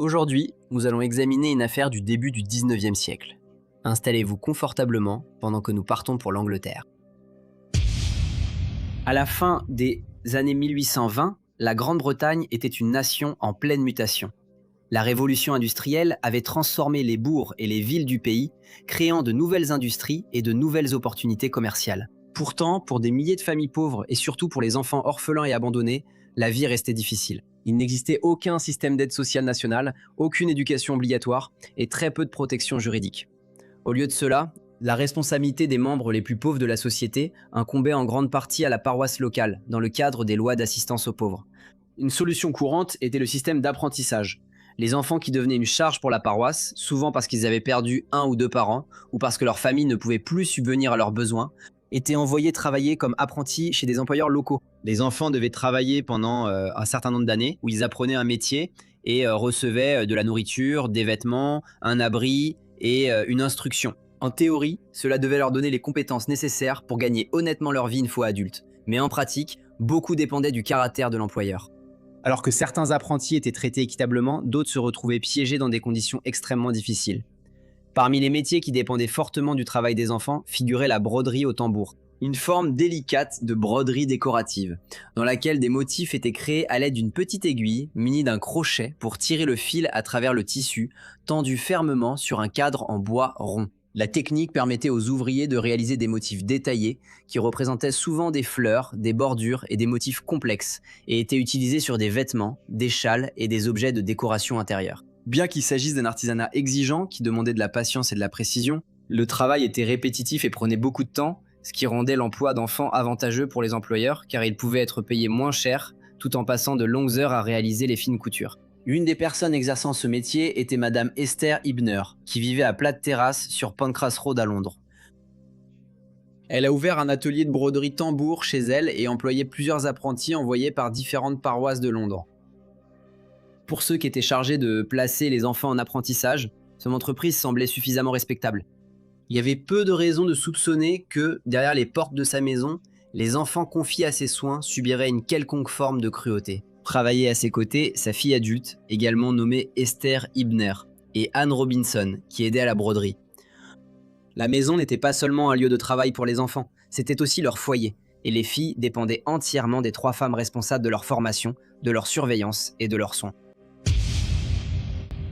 Aujourd'hui, nous allons examiner une affaire du début du 19e siècle. Installez-vous confortablement pendant que nous partons pour l'Angleterre. À la fin des années 1820, la Grande-Bretagne était une nation en pleine mutation. La révolution industrielle avait transformé les bourgs et les villes du pays, créant de nouvelles industries et de nouvelles opportunités commerciales. Pourtant, pour des milliers de familles pauvres et surtout pour les enfants orphelins et abandonnés, la vie restait difficile. Il n'existait aucun système d'aide sociale nationale, aucune éducation obligatoire et très peu de protection juridique. Au lieu de cela, la responsabilité des membres les plus pauvres de la société incombait en grande partie à la paroisse locale, dans le cadre des lois d'assistance aux pauvres. Une solution courante était le système d'apprentissage. Les enfants qui devenaient une charge pour la paroisse, souvent parce qu'ils avaient perdu un ou deux parents, ou parce que leur famille ne pouvait plus subvenir à leurs besoins, étaient envoyés travailler comme apprentis chez des employeurs locaux. Les enfants devaient travailler pendant un certain nombre d'années, où ils apprenaient un métier et recevaient de la nourriture, des vêtements, un abri et une instruction. En théorie, cela devait leur donner les compétences nécessaires pour gagner honnêtement leur vie une fois adultes. Mais en pratique, beaucoup dépendait du caractère de l'employeur. Alors que certains apprentis étaient traités équitablement, d'autres se retrouvaient piégés dans des conditions extrêmement difficiles. Parmi les métiers qui dépendaient fortement du travail des enfants figurait la broderie au tambour, une forme délicate de broderie décorative, dans laquelle des motifs étaient créés à l'aide d'une petite aiguille munie d'un crochet pour tirer le fil à travers le tissu, tendu fermement sur un cadre en bois rond. La technique permettait aux ouvriers de réaliser des motifs détaillés qui représentaient souvent des fleurs, des bordures et des motifs complexes et étaient utilisés sur des vêtements, des châles et des objets de décoration intérieure. Bien qu'il s'agisse d'un artisanat exigeant qui demandait de la patience et de la précision, le travail était répétitif et prenait beaucoup de temps, ce qui rendait l'emploi d'enfants avantageux pour les employeurs car ils pouvaient être payés moins cher tout en passant de longues heures à réaliser les fines coutures. Une des personnes exerçant ce métier était Madame Esther Ibner, qui vivait à Platte Terrace sur Pancras Road à Londres. Elle a ouvert un atelier de broderie tambour chez elle et employait plusieurs apprentis envoyés par différentes paroisses de Londres. Pour ceux qui étaient chargés de placer les enfants en apprentissage, son entreprise semblait suffisamment respectable. Il y avait peu de raisons de soupçonner que, derrière les portes de sa maison, les enfants confiés à ses soins subiraient une quelconque forme de cruauté. Travaillaient à ses côtés sa fille adulte, également nommée Esther Ibner, et Anne Robinson, qui aidait à la broderie. La maison n'était pas seulement un lieu de travail pour les enfants, c'était aussi leur foyer, et les filles dépendaient entièrement des trois femmes responsables de leur formation, de leur surveillance et de leurs soins.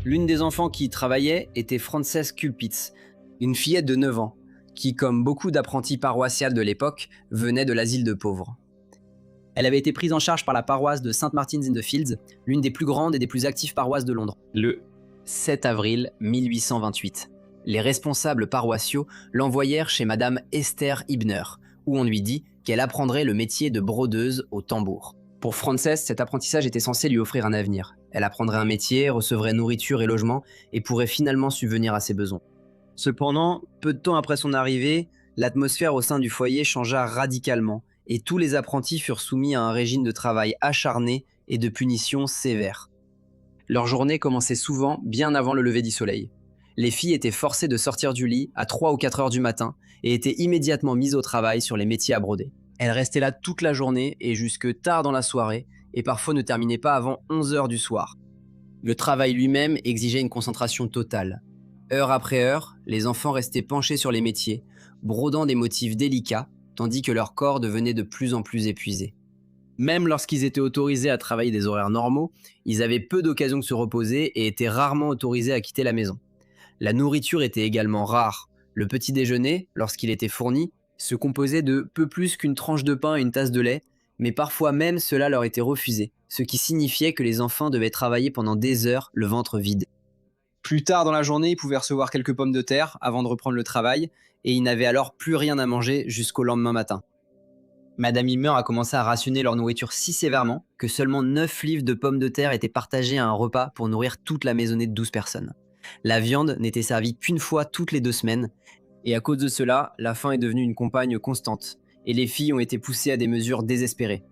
L'une des enfants qui y travaillait était Frances Culpitz, une fillette de 9 ans, qui, comme beaucoup d'apprentis paroissiales de l'époque, venait de l'asile de pauvres. Elle avait été prise en charge par la paroisse de St. Martin's-in-the-Fields, l'une des plus grandes et des plus actives paroisses de Londres. Le 7 avril 1828, les responsables paroissiaux l'envoyèrent chez Madame Esther Ibner, où on lui dit qu'elle apprendrait le métier de brodeuse au tambour. Pour Frances, cet apprentissage était censé lui offrir un avenir. Elle apprendrait un métier, recevrait nourriture et logement, et pourrait finalement subvenir à ses besoins. Cependant, peu de temps après son arrivée, l'atmosphère au sein du foyer changea radicalement, et tous les apprentis furent soumis à un régime de travail acharné et de punitions sévères. Leur journée commençait souvent bien avant le lever du soleil. Les filles étaient forcées de sortir du lit à 3 ou 4 heures du matin et étaient immédiatement mises au travail sur les métiers à broder. Elles restaient là toute la journée et jusque tard dans la soirée, et parfois ne terminaient pas avant 11 heures du soir. Le travail lui-même exigeait une concentration totale. Heure après heure, les enfants restaient penchés sur les métiers, brodant des motifs délicats, tandis que leur corps devenait de plus en plus épuisé. Même lorsqu'ils étaient autorisés à travailler des horaires normaux, ils avaient peu d'occasions de se reposer et étaient rarement autorisés à quitter la maison. La nourriture était également rare. Le petit déjeuner, lorsqu'il était fourni, se composait de peu plus qu'une tranche de pain et une tasse de lait, mais parfois même cela leur était refusé, ce qui signifiait que les enfants devaient travailler pendant des heures le ventre vide. Plus tard dans la journée, ils pouvaient recevoir quelques pommes de terre avant de reprendre le travail, et ils n'avaient alors plus rien à manger jusqu'au lendemain matin. Madame Himmer a commencé à rationner leur nourriture si sévèrement que seulement 9 livres de pommes de terre étaient partagés à un repas pour nourrir toute la maisonnée de 12 personnes. La viande n'était servie qu'une fois toutes les 2 semaines, et à cause de cela, la faim est devenue une compagne constante, et les filles ont été poussées à des mesures désespérées.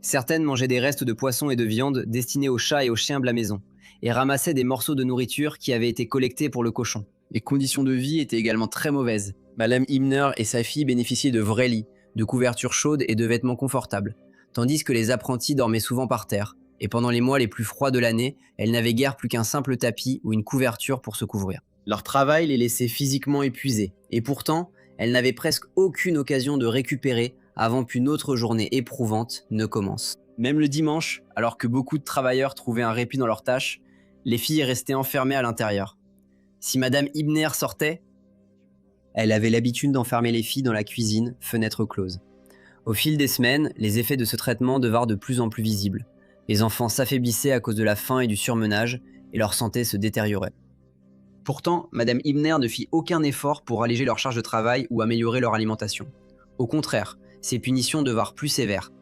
Certaines mangeaient des restes de poissons et de viande destinés aux chats et aux chiens de la maison, et ramassaient des morceaux de nourriture qui avaient été collectés pour le cochon. Les conditions de vie étaient également très mauvaises. Madame Himner et sa fille bénéficiaient de vrais lits, de couvertures chaudes et de vêtements confortables, tandis que les apprentis dormaient souvent par terre, Et pendant les mois les plus froids de l'année, elles n'avaient guère plus qu'un simple tapis ou une couverture pour se couvrir. Leur travail les laissait physiquement épuisés, et pourtant, elles n'avaient presque aucune occasion de récupérer avant qu'une autre journée éprouvante ne commence. Même le dimanche, alors que beaucoup de travailleurs trouvaient un répit dans leurs tâches, les filles restaient enfermées à l'intérieur. Si Madame Hibner sortait, elle avait l'habitude d'enfermer les filles dans la cuisine, fenêtre close. Au fil des semaines, les effets de ce traitement devinrent de plus en plus visibles. Les enfants s'affaiblissaient à cause de la faim et du surmenage, et leur santé se détériorait. Pourtant, Madame Hibner ne fit aucun effort pour alléger leur charge de travail ou améliorer leur alimentation. Au contraire, ces punitions devinrent plus sévères.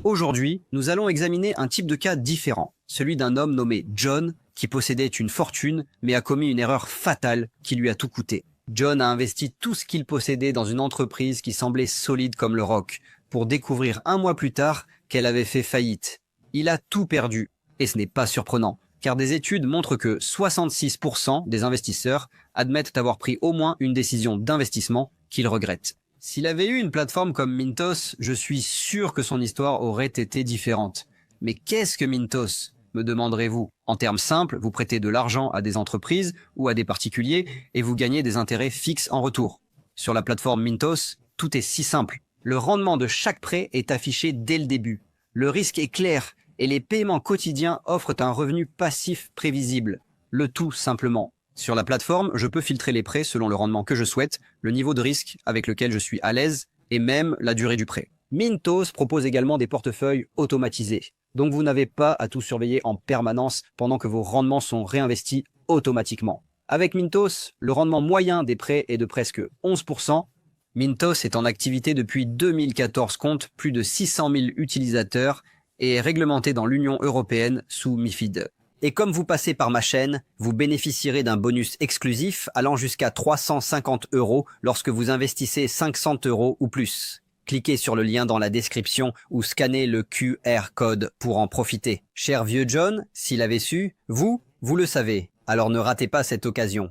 Aujourd'hui, nous allons examiner un type de cas différent, celui d'un homme nommé John qui possédait une fortune mais a commis une erreur fatale qui lui a tout coûté. John a investi tout ce qu'il possédait dans une entreprise qui semblait solide comme le roc, pour découvrir un mois plus tard qu'elle avait fait faillite. Il a tout perdu, et ce n'est pas surprenant, car des études montrent que 66% des investisseurs admettent avoir pris au moins une décision d'investissement qu'ils regrettent. S'il avait eu une plateforme comme Mintos, je suis sûr que son histoire aurait été différente. Mais qu'est-ce que Mintos, me demanderez-vous? En termes simples, vous prêtez de l'argent à des entreprises ou à des particuliers et vous gagnez des intérêts fixes en retour. Sur la plateforme Mintos, tout est si simple. Le rendement de chaque prêt est affiché dès le début. Le risque est clair et les paiements quotidiens offrent un revenu passif prévisible. Le tout simplement. Sur la plateforme, je peux filtrer les prêts selon le rendement que je souhaite, le niveau de risque avec lequel je suis à l'aise et même la durée du prêt. Mintos propose également des portefeuilles automatisés. Donc vous n'avez pas à tout surveiller en permanence pendant que vos rendements sont réinvestis automatiquement. Avec Mintos, le rendement moyen des prêts est de presque 11%. Mintos est en activité depuis 2014, compte plus de 600 000 utilisateurs et est réglementé dans l'Union européenne sous MiFID. Et comme vous passez par ma chaîne, vous bénéficierez d'un bonus exclusif allant jusqu'à 350 € lorsque vous investissez 500 € ou plus. Cliquez sur le lien dans la description ou scannez le QR code pour en profiter. Cher vieux John, s'il avait su, vous le savez. Alors ne ratez pas cette occasion.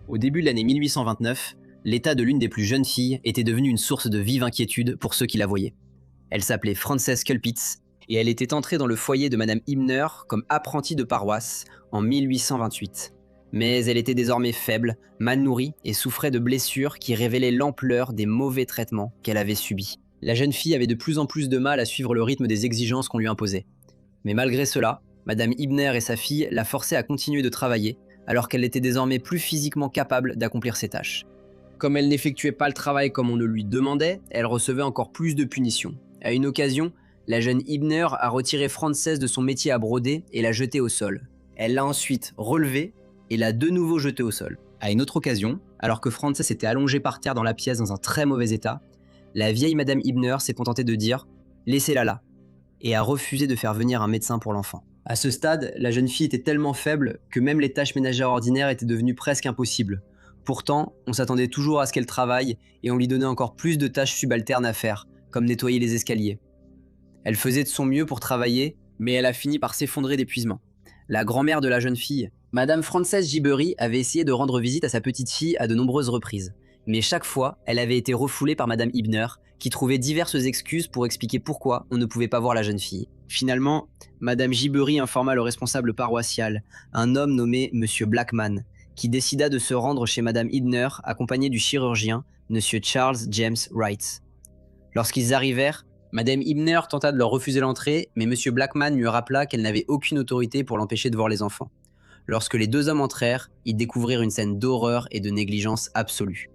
Au début de l'année 1829, l'état de l'une des plus jeunes filles était devenu une source de vive inquiétude pour ceux qui la voyaient. Elle s'appelait Frances Culpitz et elle était entrée dans le foyer de Madame Hibner comme apprentie de paroisse en 1828. Mais elle était désormais faible, mal nourrie et souffrait de blessures qui révélaient l'ampleur des mauvais traitements qu'elle avait subis. La jeune fille avait de plus en plus de mal à suivre le rythme des exigences qu'on lui imposait. Mais malgré cela, Madame Hibner et sa fille la forçaient à continuer de travailler alors qu'elle était désormais plus physiquement capable d'accomplir ses tâches. Comme elle n'effectuait pas le travail comme on le lui demandait, elle recevait encore plus de punitions. À une occasion, la jeune Hibner a retiré Frances de son métier à broder et l'a jetée au sol. Elle l'a ensuite relevée et l'a de nouveau jetée au sol. À une autre occasion, alors que Frances était allongée par terre dans la pièce dans un très mauvais état, la vieille Madame Hibner s'est contentée de dire « laissez-la là » et a refusé de faire venir un médecin pour l'enfant. À ce stade, la jeune fille était tellement faible que même les tâches ménagères ordinaires étaient devenues presque impossibles. Pourtant, on s'attendait toujours à ce qu'elle travaille et on lui donnait encore plus de tâches subalternes à faire, comme nettoyer les escaliers. Elle faisait de son mieux pour travailler, mais elle a fini par s'effondrer d'épuisement. La grand-mère de la jeune fille, Madame Frances Gibbery, avait essayé de rendre visite à sa petite fille à de nombreuses reprises. Mais chaque fois, elle avait été refoulée par Madame Hibner, qui trouvait diverses excuses pour expliquer pourquoi on ne pouvait pas voir la jeune fille. Finalement, Madame Gibbery informa le responsable paroissial, un homme nommé Monsieur Blackman, qui décida de se rendre chez Madame Hibner accompagné du chirurgien, Monsieur Charles James Wright. Lorsqu'ils arrivèrent, Madame Hibner tenta de leur refuser l'entrée, mais Monsieur Blackman lui rappela qu'elle n'avait aucune autorité pour l'empêcher de voir les enfants. Lorsque les deux hommes entrèrent, ils découvrirent une scène d'horreur et de négligence absolue.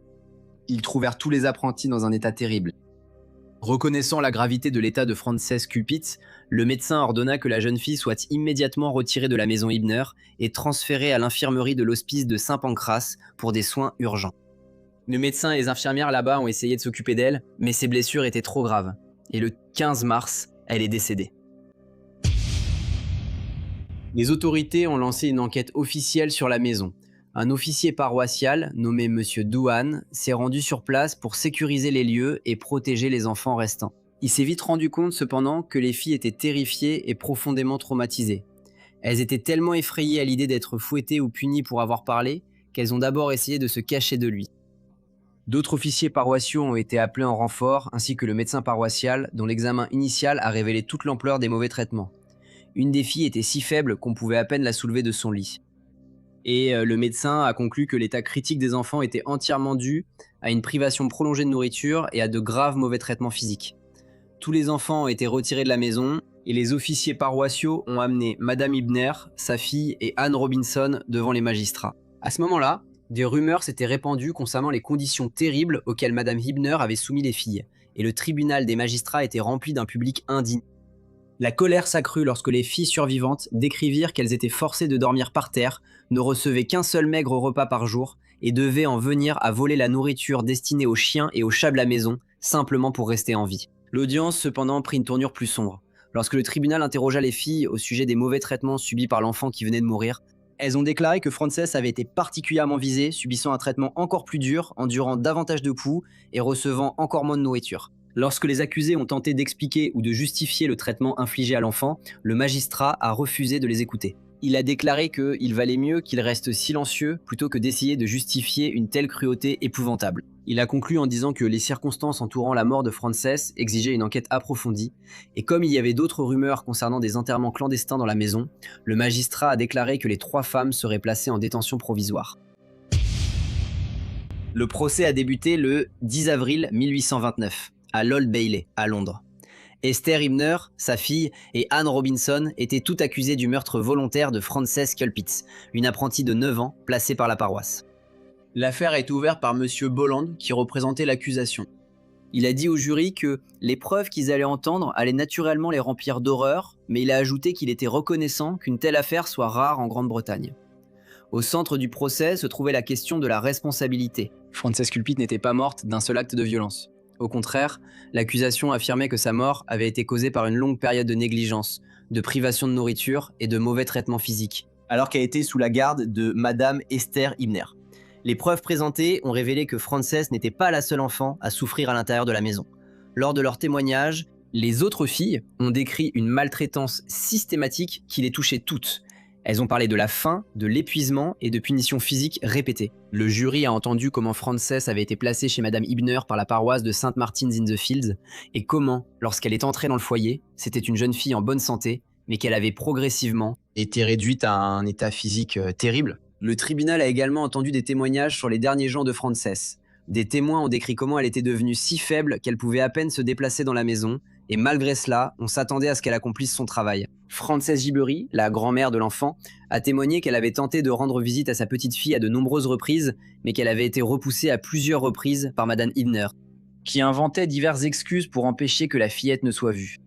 Ils trouvèrent tous les apprentis dans un état terrible. Reconnaissant la gravité de l'état de Frances Culpitz, le médecin ordonna que la jeune fille soit immédiatement retirée de la maison Hibner et transférée à l'infirmerie de l'hospice de Saint-Pancras pour des soins urgents. Le médecin et les infirmières là-bas ont essayé de s'occuper d'elle, mais ses blessures étaient trop graves. Et le 15 mars, elle est décédée. Les autorités ont lancé une enquête officielle sur la maison. Un officier paroissial, nommé Monsieur Douane, s'est rendu sur place pour sécuriser les lieux et protéger les enfants restants. Il s'est vite rendu compte cependant que les filles étaient terrifiées et profondément traumatisées. Elles étaient tellement effrayées à l'idée d'être fouettées ou punies pour avoir parlé, qu'elles ont d'abord essayé de se cacher de lui. D'autres officiers paroissiaux ont été appelés en renfort, ainsi que le médecin paroissial, dont l'examen initial a révélé toute l'ampleur des mauvais traitements. Une des filles était si faible qu'on pouvait à peine la soulever de son lit. Et le médecin a conclu que l'état critique des enfants était entièrement dû à une privation prolongée de nourriture et à de graves mauvais traitements physiques. Tous les enfants ont été retirés de la maison et les officiers paroissiaux ont amené Madame Hibner, sa fille et Anne Robinson devant les magistrats. À ce moment-là, des rumeurs s'étaient répandues concernant les conditions terribles auxquelles Madame Hibner avait soumis les filles, et le tribunal des magistrats était rempli d'un public indigne. La colère s'accrut lorsque les filles survivantes décrivirent qu'elles étaient forcées de dormir par terre, ne recevaient qu'un seul maigre repas par jour et devaient en venir à voler la nourriture destinée aux chiens et aux chats de la maison, simplement pour rester en vie. L'audience, cependant, prit une tournure plus sombre. Lorsque le tribunal interrogea les filles au sujet des mauvais traitements subis par l'enfant qui venait de mourir, elles ont déclaré que Frances avait été particulièrement visée, subissant un traitement encore plus dur, endurant davantage de coups et recevant encore moins de nourriture. Lorsque les accusés ont tenté d'expliquer ou de justifier le traitement infligé à l'enfant, le magistrat a refusé de les écouter. Il a déclaré qu'il valait mieux qu'ils restent silencieux plutôt que d'essayer de justifier une telle cruauté épouvantable. Il a conclu en disant que les circonstances entourant la mort de Frances exigeaient une enquête approfondie, et comme il y avait d'autres rumeurs concernant des enterrements clandestins dans la maison, le magistrat a déclaré que les 3 femmes seraient placées en détention provisoire. Le procès a débuté le 10 avril 1829, à l'Old Bailey, à Londres. Esther Hibner, sa fille, et Anne Robinson étaient toutes accusées du meurtre volontaire de Frances Culpitz, une apprentie de 9 ans placée par la paroisse. L'affaire est ouverte par Monsieur Bolland, qui représentait l'accusation. Il a dit au jury que les preuves qu'ils allaient entendre allaient naturellement les remplir d'horreur, mais il a ajouté qu'il était reconnaissant qu'une telle affaire soit rare en Grande-Bretagne. Au centre du procès se trouvait la question de la responsabilité. Frances Culpitz n'était pas morte d'un seul acte de violence. Au contraire, l'accusation affirmait que sa mort avait été causée par une longue période de négligence, de privation de nourriture et de mauvais traitements physiques, alors qu'elle était sous la garde de Madame Esther Hibner. Les preuves présentées ont révélé que Frances n'était pas la seule enfant à souffrir à l'intérieur de la maison. Lors de leur témoignage, les autres filles ont décrit une maltraitance systématique qui les touchait toutes. Elles ont parlé de la faim, de l'épuisement et de punitions physiques répétées. Le jury a entendu comment Frances avait été placée chez Madame Hibner par la paroisse de St. Martin's-in-the-Fields et comment, lorsqu'elle est entrée dans le foyer, c'était une jeune fille en bonne santé, mais qu'elle avait progressivement été réduite à un état physique terrible. Le tribunal a également entendu des témoignages sur les derniers jours de Frances. Des témoins ont décrit comment elle était devenue si faible qu'elle pouvait à peine se déplacer dans la maison, et malgré cela, on s'attendait à ce qu'elle accomplisse son travail. Frances Gibbery, la grand-mère de l'enfant, a témoigné qu'elle avait tenté de rendre visite à sa petite fille à de nombreuses reprises, mais qu'elle avait été repoussée à plusieurs reprises par Madame Hibner, qui inventait diverses excuses pour empêcher que la fillette ne soit vue.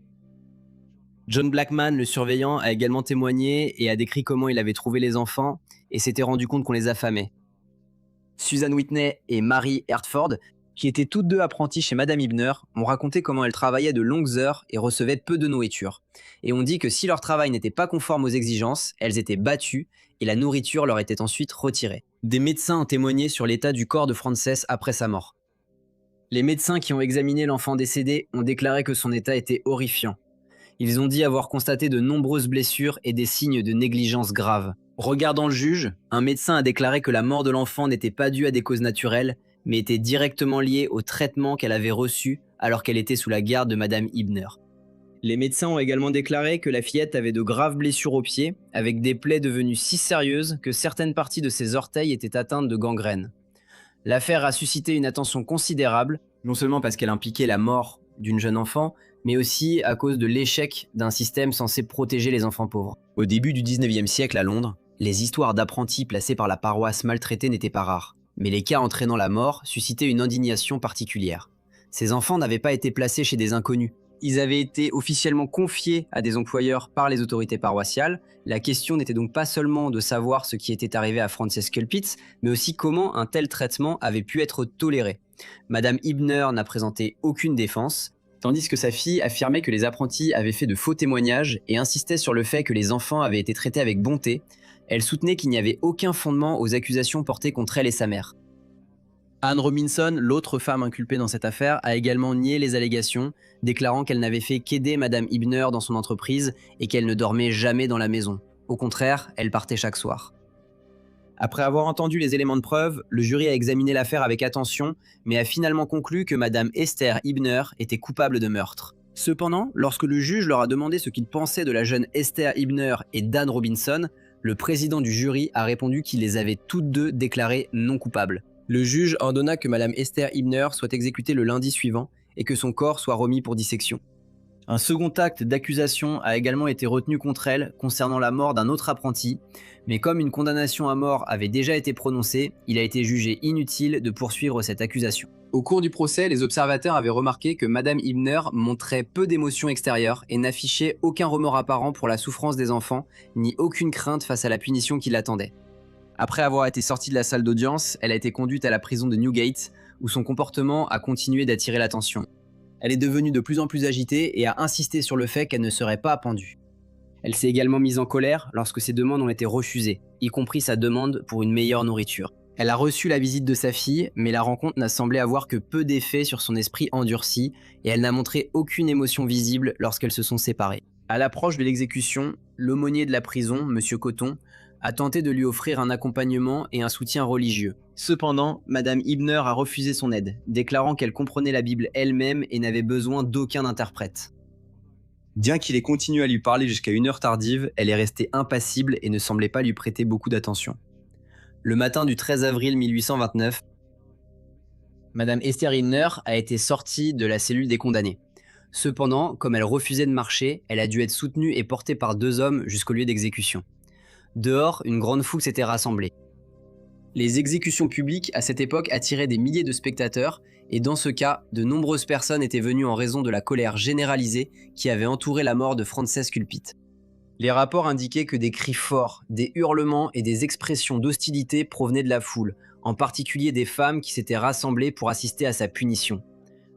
John Blackman, le surveillant, a également témoigné et a décrit comment il avait trouvé les enfants et s'était rendu compte qu'on les affamait. Susan Whitney et Mary Hertford, qui étaient toutes deux apprenties chez Madame Hibner, ont raconté comment elles travaillaient de longues heures et recevaient peu de nourriture. Et ont dit que si leur travail n'était pas conforme aux exigences, elles étaient battues et la nourriture leur était ensuite retirée. Des médecins ont témoigné sur l'état du corps de Frances après sa mort. Les médecins qui ont examiné l'enfant décédé ont déclaré que son état était horrifiant. Ils ont dit avoir constaté de nombreuses blessures et des signes de négligence grave. Regardant le juge, un médecin a déclaré que la mort de l'enfant n'était pas due à des causes naturelles, mais était directement liée au traitement qu'elle avait reçu alors qu'elle était sous la garde de Madame Hibner. Les médecins ont également déclaré que la fillette avait de graves blessures aux pieds, avec des plaies devenues si sérieuses que certaines parties de ses orteils étaient atteintes de gangrène. L'affaire a suscité une attention considérable, non seulement parce qu'elle impliquait la mort d'une jeune enfant, mais aussi à cause de l'échec d'un système censé protéger les enfants pauvres. Au début du 19e siècle à Londres, les histoires d'apprentis placés par la paroisse maltraités n'étaient pas rares, mais les cas entraînant la mort suscitaient une indignation particulière. Ces enfants n'avaient pas été placés chez des inconnus. Ils avaient été officiellement confiés à des employeurs par les autorités paroissiales. La question n'était donc pas seulement de savoir ce qui était arrivé à Frances Culpitz, mais aussi comment un tel traitement avait pu être toléré. Madame Hibner n'a présenté aucune défense, tandis que sa fille affirmait que les apprentis avaient fait de faux témoignages et insistait sur le fait que les enfants avaient été traités avec bonté. Elle soutenait qu'il n'y avait aucun fondement aux accusations portées contre elle et sa mère. Anne Robinson, l'autre femme inculpée dans cette affaire, a également nié les allégations, déclarant qu'elle n'avait fait qu'aider Madame Hibner dans son entreprise et qu'elle ne dormait jamais dans la maison. Au contraire, elle partait chaque soir. Après avoir entendu les éléments de preuve, le jury a examiné l'affaire avec attention, mais a finalement conclu que Madame Esther Ibner était coupable de meurtre. Cependant, lorsque le juge leur a demandé ce qu'ils pensaient de la jeune Esther Ibner et d'Anne Robinson, le président du jury a répondu qu'il les avait toutes deux déclarées non coupables. Le juge ordonna que Madame Esther Ibner soit exécutée le lundi suivant et que son corps soit remis pour dissection. Un second acte d'accusation a également été retenu contre elle concernant la mort d'un autre apprenti, mais comme une condamnation à mort avait déjà été prononcée, il a été jugé inutile de poursuivre cette accusation. Au cours du procès, les observateurs avaient remarqué que Madame Ibner montrait peu d'émotions extérieures et n'affichait aucun remords apparent pour la souffrance des enfants, ni aucune crainte face à la punition qui l'attendait. Après avoir été sortie de la salle d'audience, elle a été conduite à la prison de Newgate, où son comportement a continué d'attirer l'attention. Elle est devenue de plus en plus agitée et a insisté sur le fait qu'elle ne serait pas pendue. Elle s'est également mise en colère lorsque ses demandes ont été refusées, y compris sa demande pour une meilleure nourriture. Elle a reçu la visite de sa fille, mais la rencontre n'a semblé avoir que peu d'effet sur son esprit endurci et elle n'a montré aucune émotion visible lorsqu'elles se sont séparées. À l'approche de l'exécution, l'aumônier de la prison, Monsieur Coton, a tenté de lui offrir un accompagnement et un soutien religieux. Cependant, Madame Ibner a refusé son aide, déclarant qu'elle comprenait la Bible elle-même et n'avait besoin d'aucun interprète. Bien qu'il ait continué à lui parler jusqu'à une heure tardive, elle est restée impassible et ne semblait pas lui prêter beaucoup d'attention. Le matin du 13 avril 1829, Madame Esther Ibner a été sortie de la cellule des condamnés. Cependant, comme elle refusait de marcher, elle a dû être soutenue et portée par deux hommes jusqu'au lieu d'exécution. Dehors, une grande foule s'était rassemblée. Les exécutions publiques à cette époque attiraient des milliers de spectateurs et dans ce cas, de nombreuses personnes étaient venues en raison de la colère généralisée qui avait entouré la mort de Frances Culpit. Les rapports indiquaient que des cris forts, des hurlements et des expressions d'hostilité provenaient de la foule, en particulier des femmes qui s'étaient rassemblées pour assister à sa punition.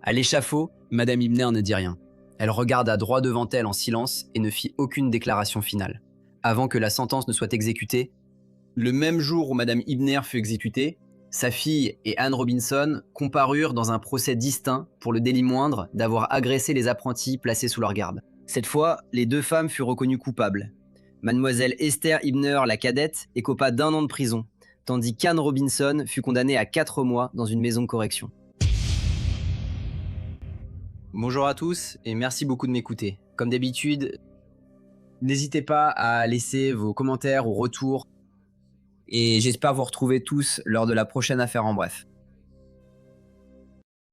À l'échafaud, Madame Ibner ne dit rien. Elle regarda droit devant elle en silence et ne fit aucune déclaration finale. Avant que la sentence ne soit exécutée, le même jour où Madame Ibner fut exécutée, sa fille et Anne Robinson comparurent dans un procès distinct pour le délit moindre d'avoir agressé les apprentis placés sous leur garde. Cette fois, les deux femmes furent reconnues coupables. Mademoiselle Esther Ibner, la cadette, écopa d'1 an de prison, tandis qu'Anne Robinson fut condamnée à 4 mois dans une maison de correction. Bonjour à tous et merci beaucoup de m'écouter. Comme d'habitude, n'hésitez pas à laisser vos commentaires ou retours et j'espère vous retrouver tous lors de la prochaine affaire en bref.